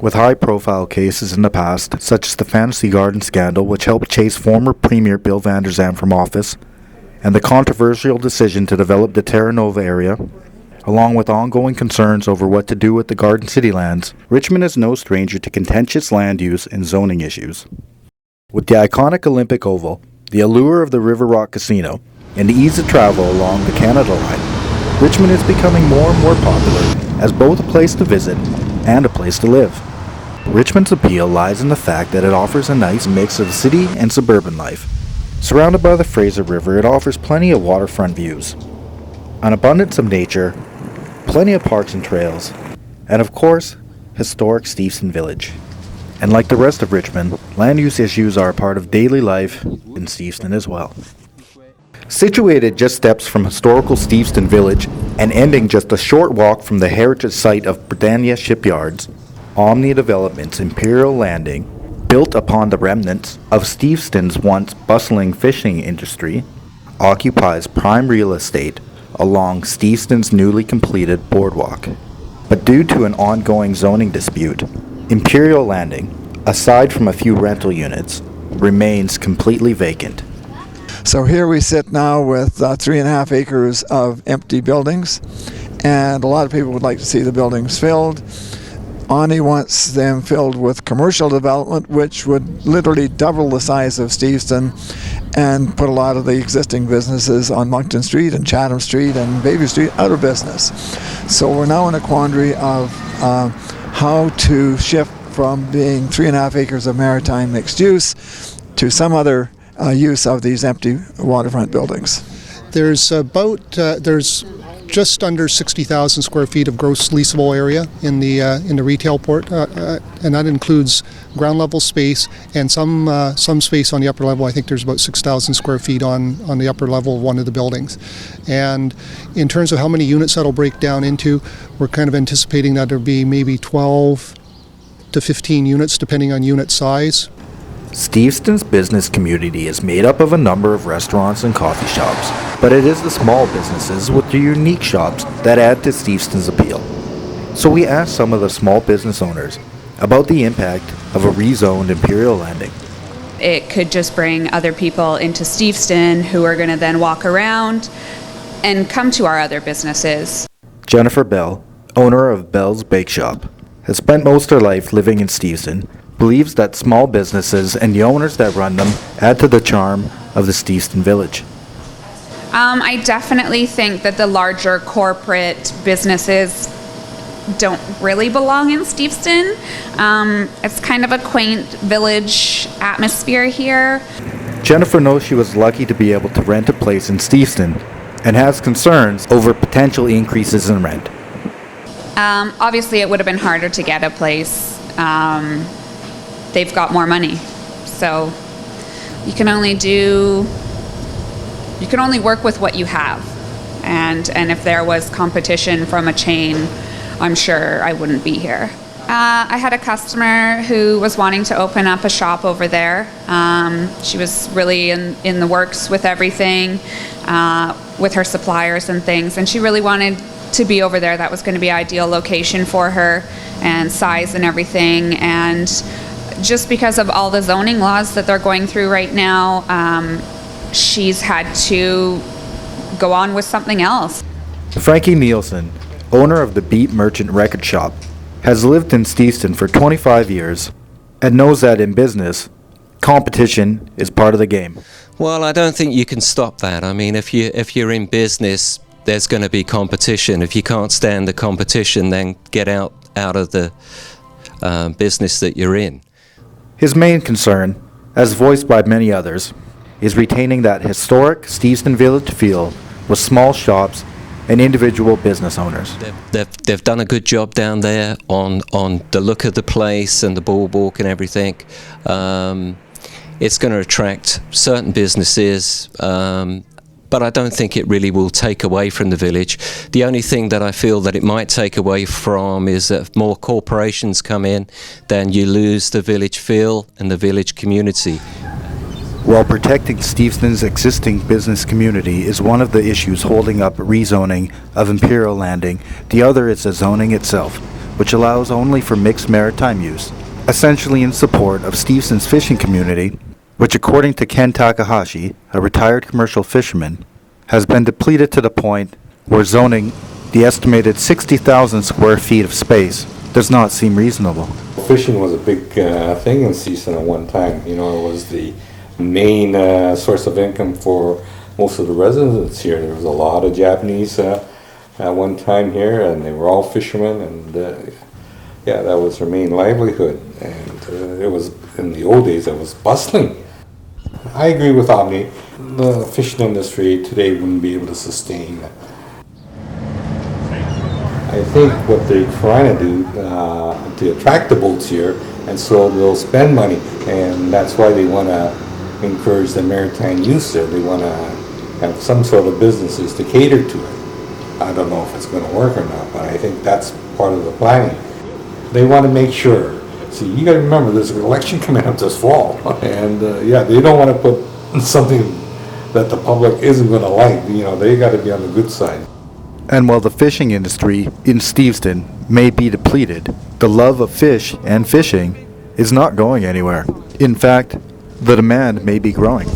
With high-profile cases in the past, such as the Fantasy Garden scandal which helped chase former Premier Bill Vander Zalm from office, and the controversial decision to develop the Terra Nova area, along with ongoing concerns over what to do with the Garden City lands, Richmond is no stranger to contentious land use and zoning issues. With the iconic Olympic Oval, the allure of the River Rock Casino, and the ease of travel along the Canada Line, Richmond is becoming more and more popular as both a place to visit and a place to live. Richmond's appeal lies in the fact that it offers a nice mix of city and suburban life. Surrounded by the Fraser River, it offers plenty of waterfront views, an abundance of nature, plenty of parks and trails, and of course, historic Steveston Village. And like the rest of Richmond, land use issues are a part of daily life in Steveston as well. Situated just steps from historical Steveston Village and ending just a short walk from the heritage site of Britannia Shipyards, Onni Development's Imperial Landing, built upon the remnants of Steveston's once bustling fishing industry, occupies prime real estate along Steveston's newly completed boardwalk. But due to an ongoing zoning dispute, Imperial Landing, aside from a few rental units, remains completely vacant. So here we sit now with 3.5 acres of empty buildings, and a lot of people would like to see the buildings filled. Onni wants them filled with commercial development, which would literally double the size of Steveston and put a lot of the existing businesses on Moncton Street and Chatham Street and Bayview Street out of business. So we're now in a quandary of how to shift from being 3.5 acres of maritime mixed use to some other use of these empty waterfront buildings. There's just under 60,000 square feet of gross leasable area in the retail port, and that includes ground level space and some space on the upper level. I think there's about 6,000 square feet on the upper level of one of the buildings. And in terms of how many units that'll break down into, we're kind of anticipating that there'll be maybe 12 to 15 units depending on unit size. Steveston's business community is made up of a number of restaurants and coffee shops, but it is the small businesses with the unique shops that add to Steveston's appeal. So we asked some of the small business owners about the impact of a rezoned Imperial Landing. It could just bring other people into Steveston who are going to then walk around and come to our other businesses. Jennifer Bell, owner of Bell's Bake Shop, has spent most of her life living in Steveston, believes that small businesses and the owners that run them add to the charm of the Steveston Village. I definitely think that the larger corporate businesses don't really belong in Steveston. It's kind of a quaint village atmosphere here. Jennifer knows she was lucky to be able to rent a place in Steveston and has concerns over potential increases in rent. Obviously, it would have been harder to get a place. They've got more money, so you can only work with what you have, and if there was competition from a chain, I'm sure I wouldn't be here. I had a customer who was wanting to open up a shop over there. She was really in the works with everything, with her suppliers and things, and she really wanted to be over there. That was going to be an ideal location for her, and size and everything. And just because of all the zoning laws that they're going through right now, she's had to go on with something else. Frankie Nielsen, owner of the Beat Merchant Record Shop, has lived in Steveston for 25 years and knows that in business, competition is part of the game. Well, I don't think you can stop that. I mean, if you're in business, there's going to be competition. If you can't stand the competition, then get out of the business that you're in. His main concern, as voiced by many others, is retaining that historic Steveston Village feel with small shops and individual business owners. They've done a good job down there on the look of the place and the boardwalk and everything. It's going to attract certain businesses, but I don't think it really will take away from the village. The only thing that I feel that it might take away from is that if more corporations come in, then you lose the village feel and the village community. While protecting Steveston's existing business community is one of the issues holding up rezoning of Imperial Landing, the other is the zoning itself, which allows only for mixed maritime use, essentially in support of Steveston's fishing community, which according to Ken Takahashi, a retired commercial fisherman, has been depleted to the point where zoning the estimated 60,000 square feet of space does not seem reasonable. Fishing was a big thing in Steveston at one time. You know, it was the main source of income for most of the residents here. There was a lot of Japanese at one time here, and they were all fishermen, and yeah, that was their main livelihood. And it was, in the old days, it was bustling. I agree with Onni. The fishing industry today wouldn't be able to sustain. I think what they're trying to do to attract the boats here, and so they'll spend money, and that's why they want to encourage the maritime use there. They want to have some sort of businesses to cater to it. I don't know if it's going to work or not, but I think that's part of the planning. They want to make sure. See, you got to remember there's an election coming up this fall, and yeah, they don't want to put something that the public isn't going to like. You know, they got to be on the good side. And while the fishing industry in Steveston may be depleted, the love of fish and fishing is not going anywhere. In fact, the demand may be growing.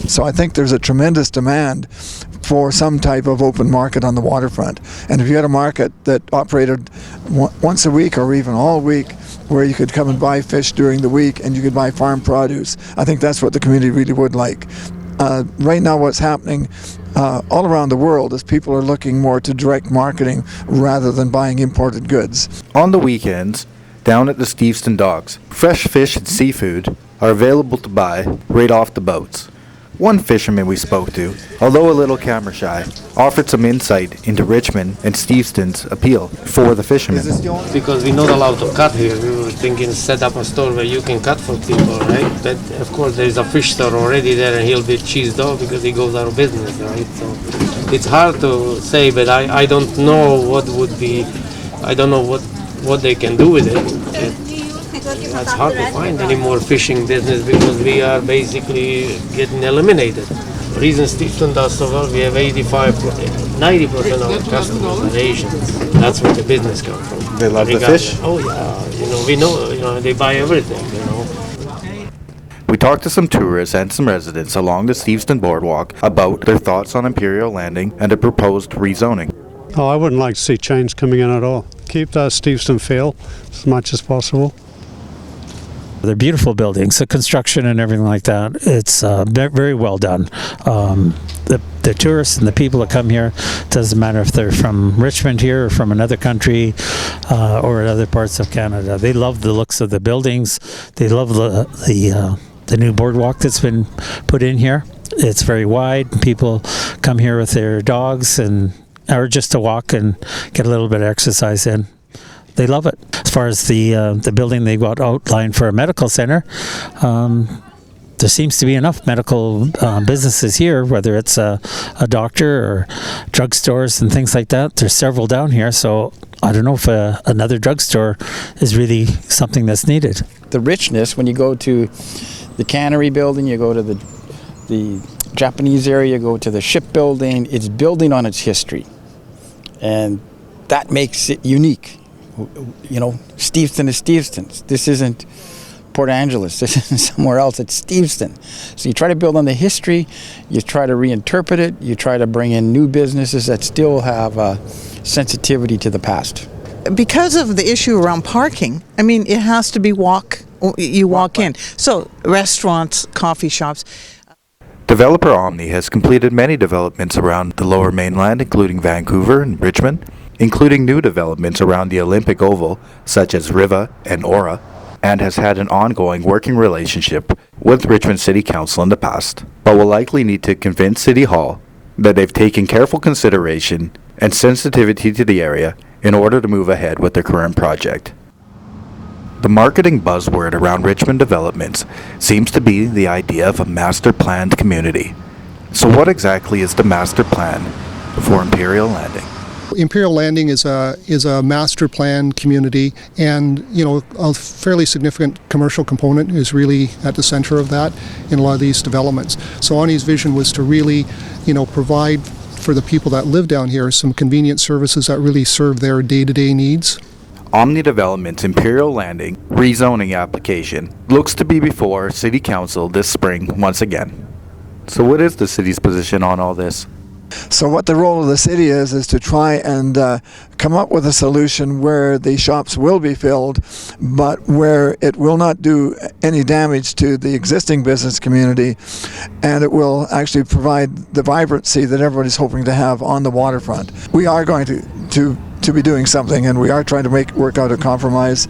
So I think there's a tremendous demand for some type of open market on the waterfront. And if you had a market that operated once a week or even all week, where you could come and buy fish during the week and you could buy farm produce, I think that's what the community really would like. Right now what's happening all around the world is people are looking more to direct marketing rather than buying imported goods. On the weekends, down at the Steveston docks, fresh fish and seafood are available to buy right off the boats. One fisherman we spoke to, although a little camera shy, offered some insight into Richmond and Steveston's appeal for the fishermen. Because we're not allowed to cut here, we were thinking set up a store where you can cut for people, right? But of course there's a fish store already there and he'll be cheesed off because he goes out of business, right? So it's hard to say, but I don't know what would be, I don't know what they can do with it. It's hard to find any more fishing business because we are basically getting eliminated. The reason Steveston does so well, we have 90% of our customers are Asian. That's where the business comes from. They love the fish? Oh yeah, we know, they buy everything, We talked to some tourists and some residents along the Steveston boardwalk about their thoughts on Imperial Landing and the proposed rezoning. Oh, I wouldn't like to see change coming in at all. Keep that Steveston feel as much as possible. They're beautiful buildings, the construction and everything like that. It's very well done. The tourists and the people that come here, doesn't matter if they're from Richmond here or from another country or other parts of Canada. They love the looks of the buildings. They love the new boardwalk that's been put in here. It's very wide. People come here with their dogs or just to walk and get a little bit of exercise in. They love it. As far as the building they got outlined for a medical center, there seems to be enough medical businesses here, whether it's a doctor or drugstores and things like that. There's several down here, so I don't know if another drugstore is really something that's needed. The richness, when you go to the cannery building, you go to the Japanese area, you go to the shipbuilding, it's building on its history. And that makes it unique. You know, Steveston is Steveston. This isn't Port Angeles. This isn't somewhere else. It's Steveston. So you try to build on the history. You try to reinterpret it. You try to bring in new businesses that still have a sensitivity to the past. Because of the issue around parking, I mean, it has to be walk in. So restaurants, coffee shops. Developer Onni has completed many developments around the Lower Mainland, including Vancouver and Richmond, including new developments around the Olympic Oval, such as Riva and Aura, and has had an ongoing working relationship with Richmond City Council in the past, but will likely need to convince City Hall that they've taken careful consideration and sensitivity to the area in order to move ahead with their current project. The marketing buzzword around Richmond developments seems to be the idea of a master-planned community. So what exactly is the master plan for Imperial Landing? Imperial Landing is a master plan community, and a fairly significant commercial component is really at the center of that in a lot of these developments. So Onni's vision was to really provide for the people that live down here some convenient services that really serve their day-to-day needs. Omni Development's Imperial Landing rezoning application looks to be before City Council this spring once again. So what is the city's position on all this? So what the role of the city is to try and come up with a solution where the shops will be filled, but where it will not do any damage to the existing business community, and it will actually provide the vibrancy that everybody's hoping to have on the waterfront. We are going to be doing something, and we are trying to work out a compromise.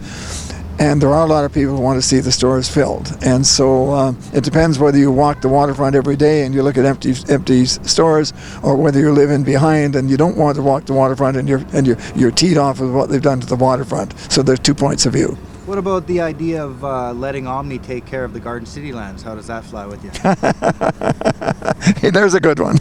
And there are a lot of people who want to see the stores filled. And so it depends whether you walk the waterfront every day and you look at empty stores, or whether you live in behind and you don't want to walk the waterfront and you're teed off with what they've done to the waterfront. So there's 2 points of view. What about the idea of letting Omni take care of the Garden City lands? How does that fly with you? Hey, there's a good one.